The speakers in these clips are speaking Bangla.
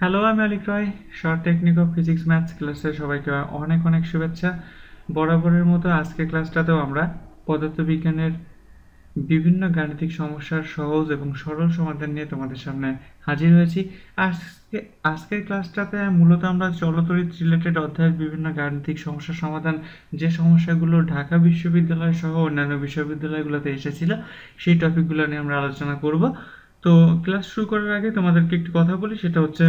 হ্যালো, আমি Alik Roy. Short technique of physics maths ক্লাসে সবাইকে অনেক অনেক শুভেচ্ছা। বরাবরের মতো আজকের ক্লাসটাতেও আমরা পদার্থবিজ্ঞানের বিভিন্ন গাণিতিক সমস্যার সহজ এবং সরল সমাধান নিয়ে তোমাদের সামনে হাজির হয়েছি। আজকে আজকের ক্লাসটাতে মূলত আমরা চলতরিৎ রিলেটেড অধ্যায়ের বিভিন্ন গাণিতিক সমস্যার সমাধান, যে সমস্যাগুলো ঢাকা বিশ্ববিদ্যালয় সহ অন্যান্য বিশ্ববিদ্যালয়গুলোতে এসেছিল, সেই টপিকগুলো নিয়ে আমরা আলোচনা করব। তো ক্লাস শুরু করার আগে তোমাদেরকে একটি কথা বলি, সেটা হচ্ছে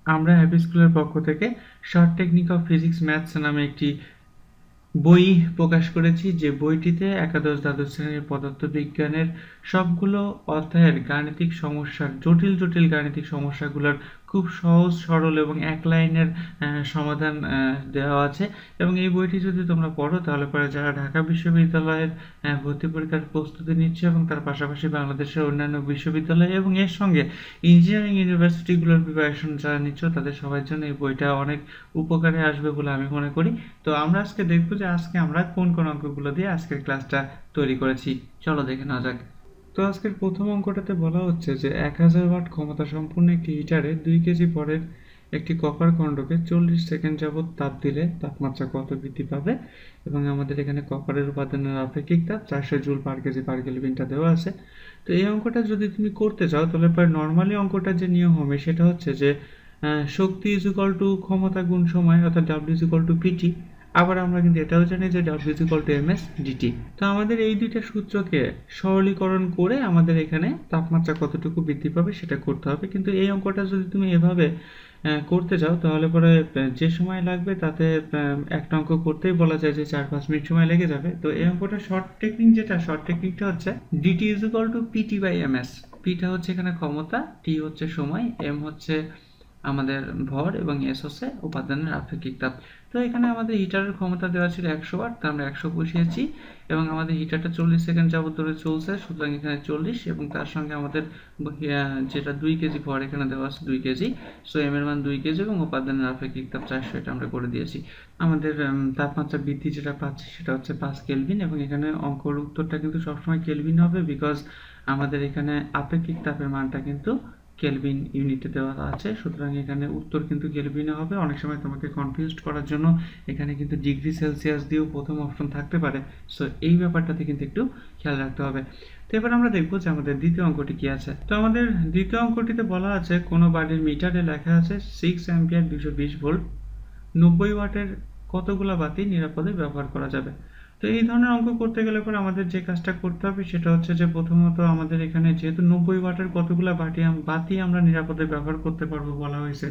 আমরা হ্যাপি স্কুলের পক্ষ থেকে short technique of physics maths নামে একটি বই প্রকাশ করেছি, যে বইটিতে একাদশ দ্বাদশ শ্রেণীর পদার্থবিজ্ঞানের সবগুলো অধ্যায়ের গাণিতিক সমস্যার জটিল জটিল গাণিতিক সমস্যাগুলোর খুব সহজ সরল এবং এক লাইনের সমাধান দেওয়া আছে। এবং এই বইটি যদি তোমরা পড়ো তাহলে পরে যারা ঢাকা বিশ্ববিদ্যালয়ের ভর্তি পরীক্ষার প্রস্তুতি নিচ্ছে এবং তার পাশাপাশি বাংলাদেশের অন্যান্য বিশ্ববিদ্যালয় এবং এর সঙ্গে ইঞ্জিনিয়ারিং ইউনিভার্সিটিগুলোর প্রিপারেশন যারা নিচ্ছ, তাদের সবার জন্য এই বইটা অনেক উপকারে আসবে বলে আমি মনে করি। তো আমরা আজকে দেখবো যে আজকে আমরা কোন কোন অঙ্কগুলো দিয়ে আজকের ক্লাসটা তৈরি করেছি। চলো দেখে নেওয়া যাক। তো আজকের প্রথম অঙ্কটাতে বলা হচ্ছে যে 1000 ওয়াট ক্ষমতা সম্পন্ন একটি হিটারে 2 কেজি ভরের একটি কপার খণ্ডকে 40 সেকেন্ড যাবত তাপ দিলে তাপমাত্রা কত বৃদ্ধি পাবে, এবং আমাদের এখানে কপারের উপাদানের আপেক্ষিক তাপ 400 জুল পার কেজি পার কেলভিনটা দেওয়া আছে। তো এই অঙ্কটা যদি তুমি করতে চাও তাহলে পরে নর্মালি অঙ্কটা যে নিয়ম হবে সেটা হচ্ছে যে শক্তি ইজ ইকুয়াল টু ক্ষমতা গুণ সময়, অর্থাৎ W is equal to PT. আবার আমরা কিন্তু এটাও জানি যে W is equal to MS DT. তো আমাদের এই দুইটা সূত্রকে সরলীকরণ করে আমাদের এখানে তাপমাত্রা কতটুকু বৃদ্ধি পাবে সেটা করতে হবে। কিন্তু এই অঙ্কটা যদি তুমি এভাবে করতে চাও তাহলে পরে যে সময় লাগবে তাতে একটা অঙ্ক করতেই বলা যায় যে 4-5 মিনিট সময় লেগে যাবে। তো এই অঙ্কটা শর্ট টেকনিকটা হচ্ছে DT is equal to PT by MS. পিটা হচ্ছে এখানে ক্ষমতা, টি হচ্ছে সময়, এম হচ্ছে আমাদের ভর এবং এস হচ্ছে উপাদানের আপেক্ষিক তাপ। তো এখানে আমাদের হিটারের ক্ষমতা দেওয়া ছিল 100 ওয়াট, তো আমরা 100 বসিয়েছি এবং আমাদের হিটারটা 40 সেকেন্ড যাবত ধরে চলছে, সুতরাং এখানে 40 এবং তার সঙ্গে আমাদের যেটা 2 কেজি ভর এখানে দেওয়া আছে 2 কেজি। সো এম এর মান 2 কেজি এবং উপাদানের আপেক্ষিক তাপ 400, এটা আমরা করে দিয়েছি। আমাদের তাপমাত্রা বৃদ্ধি যেটা পাচ্ছি সেটা হচ্ছে 5 কেলভিন, এবং এখানে অঙ্কর উত্তরটা কিন্তু সবসময় কেলভিন হবে, বিকজ আমাদের এখানে আপেক্ষিক তাপের মানটা কিন্তু কেলভিন ইউনিটে দেওয়া আছে, সুতরাং এখানে উত্তর কিন্তু কেলভিনে হবে। অনেক সময় তোমাকে কনফিউজড করার জন্য এখানে কিন্তু ডিগ্রি সেলসিয়াস দিয়েও প্রথম অপশন থাকতে পারে, সো এই ব্যাপারটাতে কিন্তু একটু খেয়াল রাখতে হবে। তো এবার আমরা দেখবো যে আমাদের দ্বিতীয় অঙ্কটি কি আছে। তো আমাদের দ্বিতীয় অঙ্কটিতে বলা আছে কোনো বাড়ির মিটারে লেখা আছে 6 অ্যাম্পিয়ার 220 ভোল্ট 90 ওয়াটের কতগুলা বাতি নিরাপদে ব্যবহার করা যাবে। তো এই ধরনের অঙ্ক করতে গেলে পরে আমাদের যে কাজটা করতে হবে সেটা হচ্ছে যে প্রথমত আমাদের এখানে যেহেতু 90 ওয়াটের কতগুলা বাতি আমরা নিরাপদে ব্যবহার করতে পারবো বলা হয়েছে,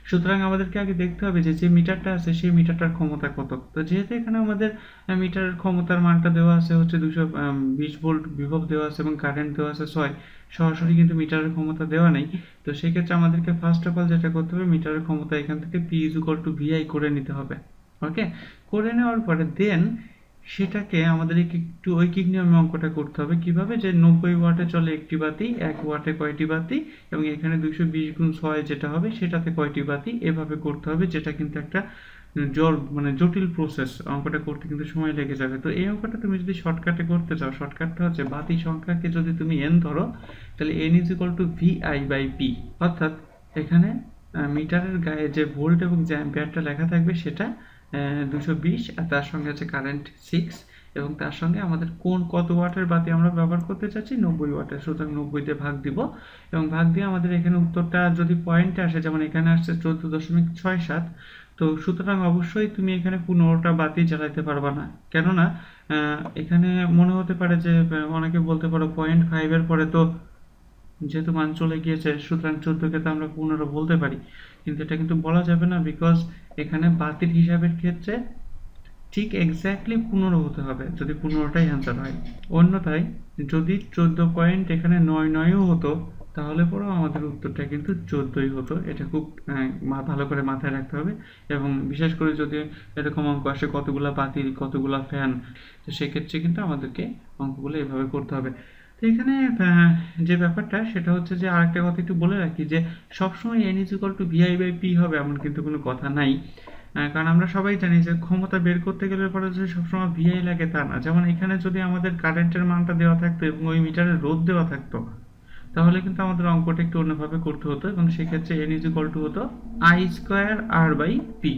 সুতরাং আমাদেরকে আগে দেখতে হবে যে যে মিটারটা আছে সেই মিটারটার ক্ষমতা কত। তো যেহেতু এখানে আমাদের মিটারের ক্ষমতার মানটা দেওয়া আছে হচ্ছে 220 ভোল্ট বিভব দেওয়া আছে এবং কারেন্ট দেওয়া আছে 6, সরাসরি কিন্তু মিটারের ক্ষমতা দেওয়া নেই। তো সেক্ষেত্রে আমাদেরকে ফার্স্ট অফ অল যেটা করতে হবে, মিটারের ক্ষমতা এখান থেকে P is equal to VI করে নিতে হবে। ওকে, করে নেওয়ার পরে দেন সেটাকে আমাদের একটু ঐকিক নিয়মে অঙ্কটা করতে হবে। কিভাবে, যে 90 ওয়াটে চলে একটি বাতি, 1 ওয়াটে কয়টি বাতি, এবং এখানে 220 গুণ 6 যেটা হবে সেটাতে কয়টি বাতি, এভাবে করতে হবে, যেটা কিন্তু একটা জটিল প্রসেস। অঙ্কটা করতে কিন্তু সময় লেগে যাবে। তো এই অঙ্কটা তুমি যদি শর্টকাটে করতে চাও, শর্টকাটটা হচ্ছে বাতি সংখ্যাকে যদি তুমি এন ধরো তাহলে N is equal to VI by P, অর্থাৎ এখানে মিটারের গায়ে যে ভোল্ট এবং যে অ্যাম্পিয়ারটা লেখা থাকবে সেটা 220, আর তার সঙ্গে আছে কারেন্ট 6, এবং তার সঙ্গে আমাদের কত ওয়াটের বাতি আমরা ব্যবহার করতে চাচ্ছি, 90 ওয়াটের, সুতরাং 90 দিয়ে ভাগ দিব, এবং ভাগ দিয়ে আমাদের এখানে উত্তরটা যদি পয়েন্টে আসে, যেমন এখানে আসছে 14.67, তো সুতরাং অবশ্যই তুমি এখানে 15টা বাতি জ্বালাইতে পারবা না। কেননা এখানে মনে হতে পারে যে অনেকে বলতে পারো 0.5 এর পরে তো যেহেতু মান চলে গিয়েছে সুতরাং 14কে তো আমরা 15 বলতে পারি, কিন্তু এটা কিন্তু বলা যাবে না, বিকজ এখানে বাতির হিসাবের ক্ষেত্রে ঠিক এক্স্যাক্টলি 15 হতে হবে যদি 15টাই অ্যান্সার হয়। অন্যথায় যদি 14 পয়েন্ট এখানে 9 হতো তাহলে পরেও আমাদের উত্তরটা কিন্তু 14ই হতো। এটা খুব ভালো করে মাথায় রাখতে হবে, এবং বিশেষ করে যদি এরকম অঙ্ক আসে কতগুলা বাতি কতগুলা ফ্যান, তো সেক্ষেত্রে কিন্তু আমাদেরকে অঙ্কগুলো এভাবে করতে হবে। তো এখানে যে ব্যাপারটা সেটা হচ্ছে যে আরেকটা কথা একটু বলে রাখি, যে সবসময় N is equal to VI by P হবে এমন কিন্তু কোনো কথা নাই। কারণ আমরা সবাই জানি যে ক্ষমতা বের করতে গেলে পরে যে সবসময় ভিআই লাগে তা না। যেমন এখানে যদি আমাদের কারেন্টের মানটা দেওয়া থাকতো এবং ওই মিটারের রোধ দেওয়া থাকতো, তাহলে কিন্তু আমাদের অঙ্কটা একটু অন্যভাবে করতে হতো এবং সেক্ষেত্রে n ইজ ইকুয়াল টু হতো I square R by P.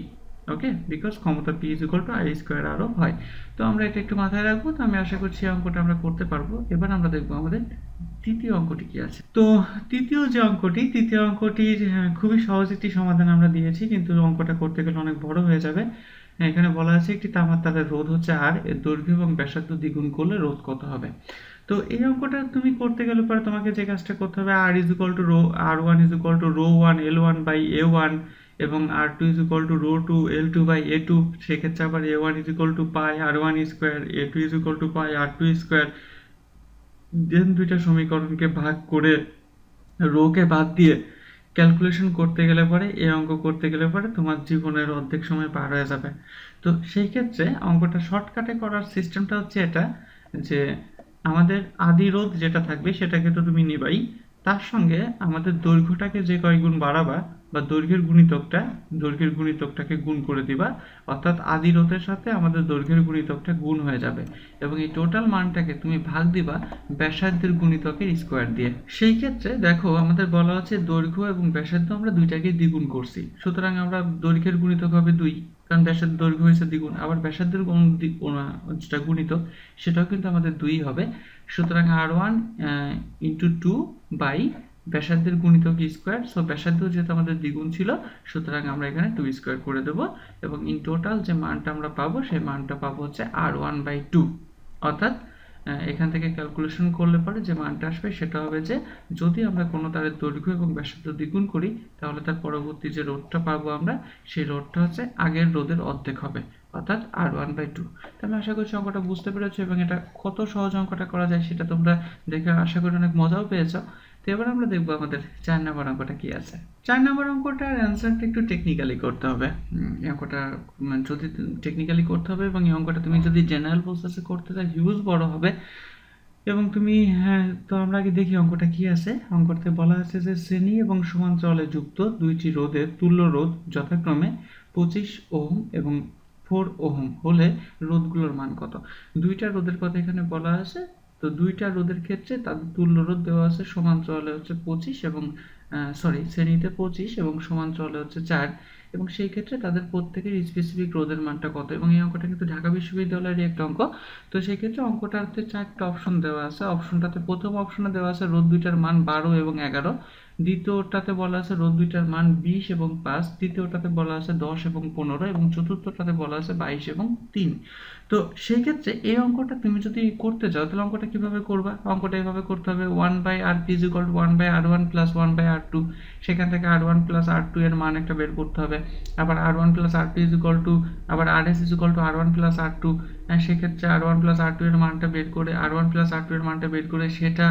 Okay, because ক্ষমতা P is equal to I square আরও হয়। তো আমরা এটা একটু মাথায় রাখবো। তো আমি আশা করছি এই অঙ্কটা আমরা করতে পারবো। এবার আমরা দেখবো আমাদের তৃতীয় অঙ্কটি কি আছে। তো তৃতীয় অঙ্কটির খুবই সহজ একটি সমাধান আমরা দিয়েছি, কিন্তু অঙ্কটা করতে গেলে অনেক বড় হয়ে যাবে। এখানে বলা আছে একটি তামার তারের রোধ হচ্ছে আর, এর দৈর্ঘ্য এবং ব্যাসার্ধ দ্বিগুণ করলে রোধ কত হবে। তো এই অঙ্কটা তুমি করতে গেলে পরে তোমাকে যে কাজটা করতে হবে, R is equal to rho R1 is equal to rho 1 L1 by A1 এবং R2 is equal to rho 2 L2 by A2। সেক্ষেত্রে আবার A1 is equal to pi R1 square, A2 is equal to pi R2 square. Then দুইটা সমীকরণকে ভাগ করে রোকে বাদ দিয়ে ক্যালকুলেশন করতে গেলে পরে, এই অঙ্ক করতে গেলে পরে তোমার জীবনের অর্ধেক সময় পার হয়ে যাবে। তো সেই ক্ষেত্রে অঙ্কটা শর্টকাটে করার সিস্টেমটা হচ্ছে এটা, যে আমাদের আদি রোধ যেটা থাকবে সেটাকে তো তুমি নিবাই, তার সঙ্গে আমাদের দৈর্ঘ্যটাকে যে কয় গুণ বাড়াবা বা দৈর্ঘ্যের গুণিতকটাকে গুণ করে দিবা, অর্থাৎ আদি রোধের সাথে আমাদের দৈর্ঘ্যের গুণিতকটা গুণ হয়ে যাবে এবং এই টোটাল মানটাকে তুমি ভাগ দিবা ব্যাসার্ধের গুণিতকের স্কোয়ার দিয়ে। সেই ক্ষেত্রে দেখো আমাদের বলা আছে দৈর্ঘ্য এবং ব্যাসার্ধ আমরা দুইটাকে দ্বিগুণ করছি, সুতরাং আমরা দৈর্ঘ্যের গুণিতক হবে 2, কারণ ব্যাসার্ধ দৈর্ঘ্য হয়েছে দ্বিগুণ, আবার ব্যাসার্ধের যেটা গুণিতক সেটাও কিন্তু আমাদের 2 হবে। সুতরাং R1 ইন্টু 2 বাই ব্যাসার্ধের গুণিতক স্কোয়ার। সো ব্যাসার্ধ যেহেতু আমাদের দ্বিগুণ ছিল, সুতরাং আমরা এখানে 2 স্কোয়ার করে দেবো এবং ইন টোটাল যে মানটা আমরা পাবো সেই মানটা পাবো হচ্ছে R1 বাই 2। অর্থাৎ এখান থেকে ক্যালকুলেশন করলে পরে যে মানটা আসবে সেটা হবে যে যদি আমরা কোনো তারের দৈর্ঘ্য এবং ব্যাসার্ধ দ্বিগুণ করি তাহলে তার পরবর্তী যে রোধটা পাবো আমরা, সেই রোধটা হচ্ছে আগের রোধের অর্ধেক হবে, অর্থাৎ R1 বাই 2। তো আমি আশা করছি অঙ্কটা বুঝতে পেরেছো এবং এটা কত সহজ অঙ্কটা করা যায় সেটা তোমরা দেখে আশা করি অনেক মজাও পেয়েছো। তো এবার আমরা দেখবো আমাদের 4 নম্বর অঙ্কটা কি আছে। 4 নম্বর অঙ্কটার অ্যান্সারটা একটু টেকনিক্যালি করতে হবে। এই অঙ্কটা যদি টেকনিক্যালি করতে হবে এবং এই অঙ্কটা তুমি যদি জেনারেল প্রসেসে করতে চাও হিউজ বড় হবে এবং তুমি তো আমরা আগে দেখি অঙ্কটা কি আছে। অঙ্কটাতে বলা আছে যে শ্রেণী এবং সমান্তরালে যুক্ত দুইটি রোধের তুল্য রোধ যথাক্রমে 25 ওহম এবং 4 ওহম হলে রোধগুলোর মান কত। দুইটা রোধের কথা এখানে বলা আছে। তো দুইটা রোধের ক্ষেত্রে তাদের তুল্য রোধ দেওয়া আছে, সমান্তরালে হচ্ছে 25 এবং শ্রেণীতে 25 এবং সমান্তরালে হচ্ছে 4 এবং সেই ক্ষেত্রে তাদের প্রত্যেকের স্পেসিফিক রোধের মানটা কত। এবং এই অঙ্কটা কিন্তু ঢাকা বিশ্ববিদ্যালয়ের একটা অঙ্ক। তো সেই ক্ষেত্রে অঙ্কটাতে 4টা অপশন দেওয়া আছে। অপশনটাতে প্রথম অপশনে দেওয়া আছে রোধ দুইটার মান 12 এবং 11, দ্বিতীয়টাতে বলা আছে রোধ দুইটার মান 20 এবং 5, তৃতীয়টাতে বলা আছে 10 এবং 15 এবং চতুর্থটাতে বলা আছে 22 এবং 3। তো সেই ক্ষেত্রে এই অঙ্কটা তুমি যদি করতে চাও তাহলে অঙ্কটা কিভাবে করবা। অঙ্কটা এইভাবে করতে হবে 1/RP = 1/R1 + 1/R2। সেখান থেকে R1 + R2 এর মান একটা বের করতে হবে। আবার R1 + R2 = আবার RS = R1 + R2। সেক্ষেত্রে R1 + R2 এর মানটা বের করে R1 + R2 এর মানটা বের করে সেটা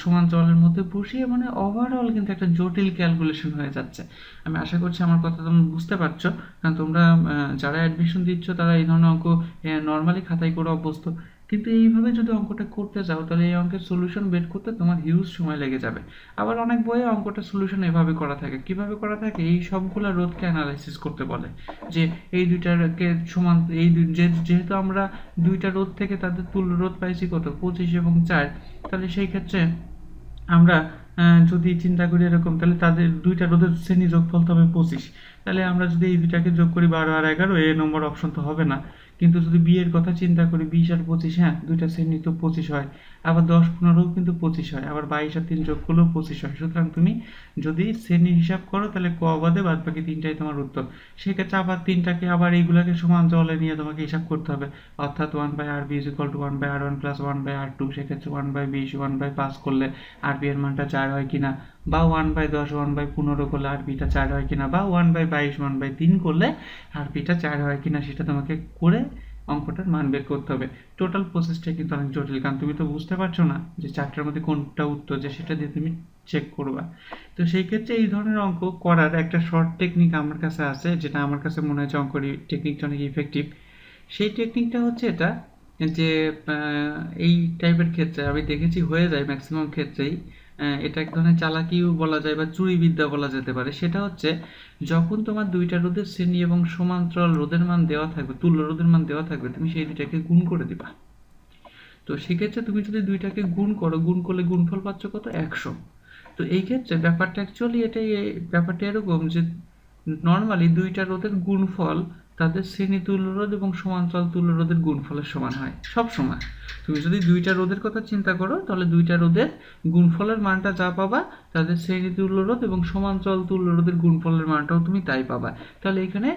সমান্তরালের মধ্যে বসিয়ে, মানে ওভারঅল কিন্তু একটা জটিল ক্যালকুলেশন হয়ে যাচ্ছে। আমি আশা করছি আমার কথা তোমরা বুঝতে পারছো, কারণ তোমরা যারা অ্যাডমিশন দিচ্ছ তারা এই ধরনের অঙ্ক নর্মালি খাতায় করে অভ্যস্ত, কিন্তু এইভাবে যদি অঙ্কটা করতে চাও তাহলে এই অঙ্কের সলিউশন বের করতে তোমার হিউজ সময় লেগে যাবে। আবার অনেক বইয়ে অঙ্কটা সলিউশন এভাবে করা থাকে। কিভাবে করা থাকে, এই সবগুলা রোধকে অ্যানালাইসিস করতে বলে যে এই দুইটাকে সমান, যেহেতু আমরা দুইটা রোধ থেকে তাদের তুল্য রোধ পাইছি কত 25 এবং 4, তাহলে সেই ক্ষেত্রে আমরা যদি চিন্তা করি এরকম, তাহলে তাদের দুইটা রোধের শ্রেণী যোগফল তো হবে 25। তাহলে আমরা যদি এই দুইটাকে যোগ করি 12 আর 11, এ নম্বর অপশন তো হবে না। কিন্তু যদি বি এর কথা চিন্তা করি 20 আর 25, দুইটা শ্রেণী তো 25 হয়, আবার 10 15 কিন্তু 25 হয়, আবার 22 আর 3 যোগ করলেও 25 হয়। সুতরাং তুমি যদি শ্রেণী হিসাব করো তাহলে ক বাদে বাদ বাকি তিনটাই তোমার উত্তর। সেক্ষেত্রে আবার তিনটাকে আবার এইগুলাকে সমান জলে নিয়ে তোমাকে হিসাব করতে হবে, অর্থাৎ 1/RB = 1/R1 + 1/R2। সেক্ষেত্রে 1/20 1/5 করলে আরবি এর মানটা 4 হয় কিনা, বা 1/10 1/15 করলে আরবিটা 4 হয় কিনা, বা 1/22 1/3 করলে আরবিটা 4 হয় কিনা, সেটা তোমাকে করে অঙ্কটার মান বের করতে হবে। টোটাল প্রসেসটা কিন্তু অনেক জটিল, কারণ তুমি তো বুঝতে পারছো না যে 4টার মধ্যে কোনটা উত্তর, যে সেটা দিয়ে তুমি চেক করবা। তো সেই ক্ষেত্রে এই ধরনের অঙ্ক করার একটা শর্ট টেকনিক আমার কাছে আছে, যেটা আমার কাছে মনে হচ্ছে অঙ্কের টেকনিকটা অনেক ইফেক্টিভ। সেই টেকনিকটা হচ্ছে এটা, যে এই টাইপের ক্ষেত্রে আমি দেখেছি হয়ে যায় ম্যাক্সিমাম ক্ষেত্রেই, এটা এক ধরনের চালাকিও বলা যায় বা চুরিবিদ্যা বলা যেতে পারে। সেটা হচ্ছে যখন তোমার দুইটা রোধের শ্রেণী এবং সমান্তরাল রোধের মান দেওয়া থাকবে, তুল্য রোধের মান দেওয়া থাকবে, তুমি সেই দুইটাকে গুণ করে দিবা। তো সেক্ষেত্রে তুমি যদি দুইটাকে গুণ করো, গুণ করলে গুণফল পাচ্ছ কত? 100। তো এই ক্ষেত্রে ব্যাপারটা অ্যাকচুয়ালি ব্যাপারটা এরকম যে নর্মালি দুইটা রোধের গুণফল তাদের শ্রেণী তুল্য রোধ এবং সমান্তরাল তুল্য রোধের গুণফলের সমান হয় সব সময়। তুমি যদি দুইটা রোধের কথা চিন্তা করো তাহলে দুইটা রোধের গুণফলের মানটা যা পাবা তাদের শ্রেণী তুল্য রোধ এবং সমান্তরাল তুল্য রোধের গুণফলের মানটাও তুমি তাই পাবা। তাহলে এখানে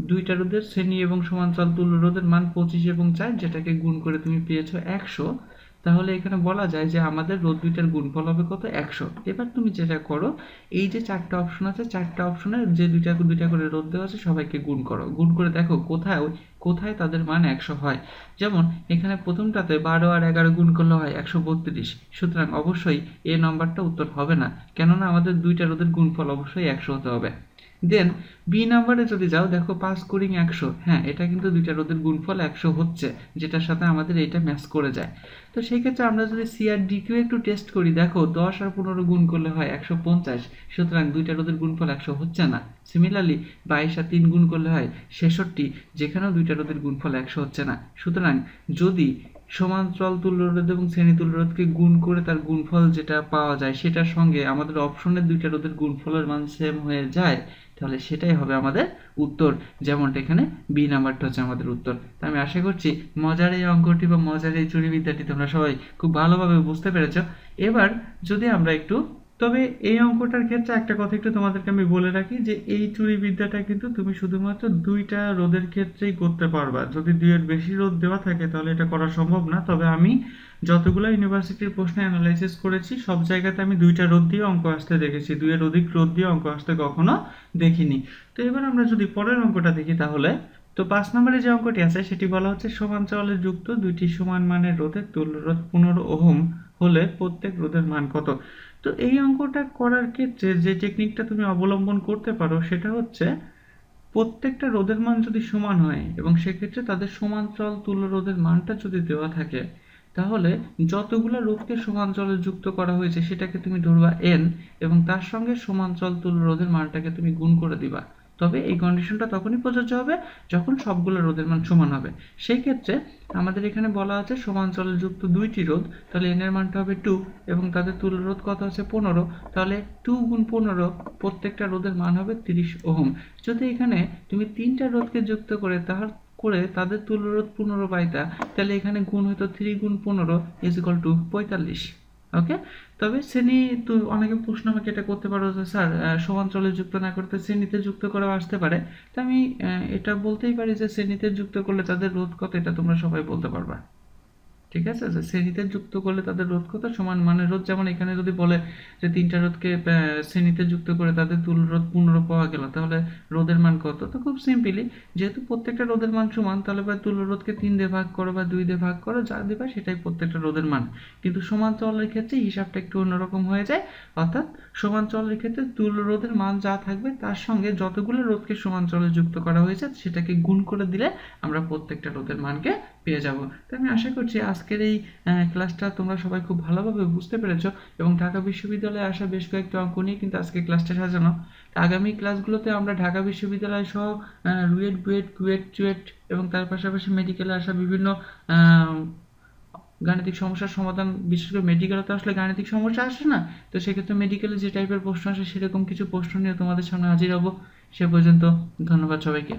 দুইটা রোধের শ্রেণী এবং সমান্তরাল তুল্য রোধের মান 25 এবং 4, যেটাকে গুণ করে তুমি পেয়েছো 100। তাহলে এখানে বলা যায় যে আমাদের রোধ দুইটার গুণফল হবে কত? 100। এবার তুমি যেটা করো, এই যে চারটা অপশন আছে, চারটা অপশনে যে দুইটা দুইটা করে রোধ দেওয়া আছে সবাইকে গুণ করো, গুণ করে দেখো কোথায় কোথায় তাদের মান 100 হয়। যেমন এখানে প্রথমটাতে 12 আর 11 গুণ করলে হয় 132, সুতরাং অবশ্যই এ নাম্বারটা উত্তর হবে না, কেননা আমাদের দুইটা রোধের গুণফল অবশ্যই 100 হতে হবে। দেন বি নাম্বারে যদি যাও, দেখো 5 গুণিং 100, হ্যাঁ এটা কিন্তু দুইটা রোধের গুণফল 100 হচ্ছে, যেটার সাথে আমাদের এইটা ম্যাচ করে যায়। তো সেই ক্ষেত্রে আমরা যদি সি আর ডি কিউ একটু টেস্ট করি, দেখো 10 আর 15 গুণ করলে হয় 150, সুতরাং দুইটা রোধের গুণফল 100 হচ্ছে না। সিমিলারলি 22 আর 3 গুণ করলে হয় 66, যেখানেও দুইটা রোধের গুণফল 100 হচ্ছে না। সুতরাং যদি সমান্তরাল তুল্য রোধ এবং শ্রেণী তুল্য রোধকে গুণ করে তার গুণফল যেটা পাওয়া যায় সেটার সঙ্গে আমাদের অপশনের দুইটা রোধের গুণফলের মান সেম হয়ে যায়, তাহলে সেটাই হবে আমাদের উত্তর। যেমনটা এখানে বি নাম্বারটা হচ্ছে আমাদের উত্তর। তো আমি আশা করছি মজার এই অঙ্কটি বা মজার এই চুরিবিদ্যাটি তোমরা সবাই খুব ভালোভাবে বুঝতে পেরেছ। এবার যদি আমরা একটু, তবে এই অঙ্কটার ক্ষেত্রে একটা কথা একটু তোমাদেরকে আমি বলে রাখি যে এই চুরিবিদ্যাটা কিন্তু তুমি শুধুমাত্র দুইটা রোধের ক্ষেত্রেই করতে পারবা। যদি দুইয়ের বেশি রোধ দেওয়া থাকে তাহলে এটা করা সম্ভব না। তবে আমি যতগুলো ইউনিভার্সিটির প্রশ্ন অ্যানালাইসিস করেছি সব জায়গাতে আমি দুইটা রোধ দিয়ে অঙ্ক আসতে দেখেছি, দুইয়ের অধিক রোধ দিয়ে অঙ্ক আসতে কখনো দেখিনি। তো এবার আমরা যদি পরের অঙ্কটা দেখি, তাহলে তো 5 নম্বরে যে অঙ্কটি আছে সেটি বলা হচ্ছে সমান্তরালে যুক্ত দুইটি সমান মানের রোধের তুল্য রোধ 15 ওহম হলে প্রত্যেক রোধের মান কত? তো এই অঙ্কটা করার ক্ষেত্রে যে টেকনিকটা তুমি অবলম্বন করতে পারো সেটা হচ্ছে প্রত্যেকটা রোধের মান যদি সমান হয় এবং সেক্ষেত্রে তাদের সমান্তরাল তুল্য রোধের মানটা যদি দেওয়া থাকে, তাহলে যতগুলো রোধকে সমান্তরালে যুক্ত করা হয়েছে সেটাকে তুমি ধরবা n এবং তার সঙ্গে সমান্তরাল তুল্য রোধের মানটাকে তুমি গুণ করে দিবা। তবে এই কন্ডিশনটা তখনই প্রযোজ্য হবে যখন সবগুলো রোধের মান সমান হবে। সেই ক্ষেত্রে আমাদের এখানে বলা আছে সমান্তরালে যুক্ত দুইটি রোধ, তাহলে n এর মানটা হবে 2 এবং তাদের তুল্য রোধ কত আছে? 15। তাহলে 2 গুণ 15, প্রত্যেকটা রোধের মান হবে 30 ওহম। যদি এখানে তুমি তিনটা রোধকে যুক্ত করে তাদের তুল্য রোধ 15 পাইতা, তাহলে এখানে গুণ হতো 3 গুণ 15 = 45। ওকে, তবে শ্রেণী তো অনেকে প্রশ্ন আমাকে এটা করতে পারো যে স্যার সমান্তরালে যুক্ত না করতে শ্রেণীতে যুক্ত করা আসতে পারে। তো আমি এটা বলতেই পারি যে শ্রেণীতে যুক্ত করলে তাদের রোধ কত এটা তোমরা সবাই বলতে পারবা। ঠিক আছে, যে শ্রেণীতে যুক্ত করলে তাদের রোধ কত? সমান মানের রোধ। যেমন এখানে যদি বলে যে তিনটা রোধকে শ্রেণীতে যুক্ত করে তাদের তুল্য রোধ 15 পাওয়া গেল, তাহলে রোধের মান কত? তো খুব সিম্পলি, যেহেতু প্রত্যেকটা রোধের মান সমান, তাহলে তুল্য রোধকে 3 দিয়ে ভাগ করো বা 2 দিয়ে ভাগ করো, যা দিবা সেটাই প্রত্যেকটা রোধের মান। কিন্তু সমান্তরালের ক্ষেত্রে হিসাবটা একটু অন্যরকম হয়ে যায়, অর্থাৎ সমান্তরালের ক্ষেত্রে তুল্য রোধের মান যা থাকবে তার সঙ্গে যতগুলো রোধকে সমান্তরালে যুক্ত করা হয়েছে সেটাকে গুণ করে দিলে আমরা প্রত্যেকটা রোধের মানকে পেয়ে যাব। তো আমি আশা করছি আজকের এই ক্লাসটা তোমরা সবাই খুব ভালোভাবে বুঝতে পেরেছো এবং ঢাকা বিশ্ববিদ্যালয়ে আসা বেশ কয়েকটি অঙ্ক নিয়ে কিন্তু আজকে ক্লাসটা সাজানো। আগামী ক্লাসগুলোতে আমরা ঢাকা বিশ্ববিদ্যালয় সহ রুয়েট, বুয়েট, কুয়েট, চুয়েট এবং তার পাশাপাশি মেডিকেলে আসা বিভিন্ন গাণিতিক সমস্যার সমাধান, বিশেষ করে মেডিকেলে তো আসলে গাণিতিক সমস্যা আসে না, তো সেক্ষেত্রে মেডিকেলে যে টাইপের প্রশ্ন আসে সেরকম কিছু প্রশ্ন নিয়ে তোমাদের সামনে হাজির হব। সে পর্যন্ত ধন্যবাদ সবাইকে।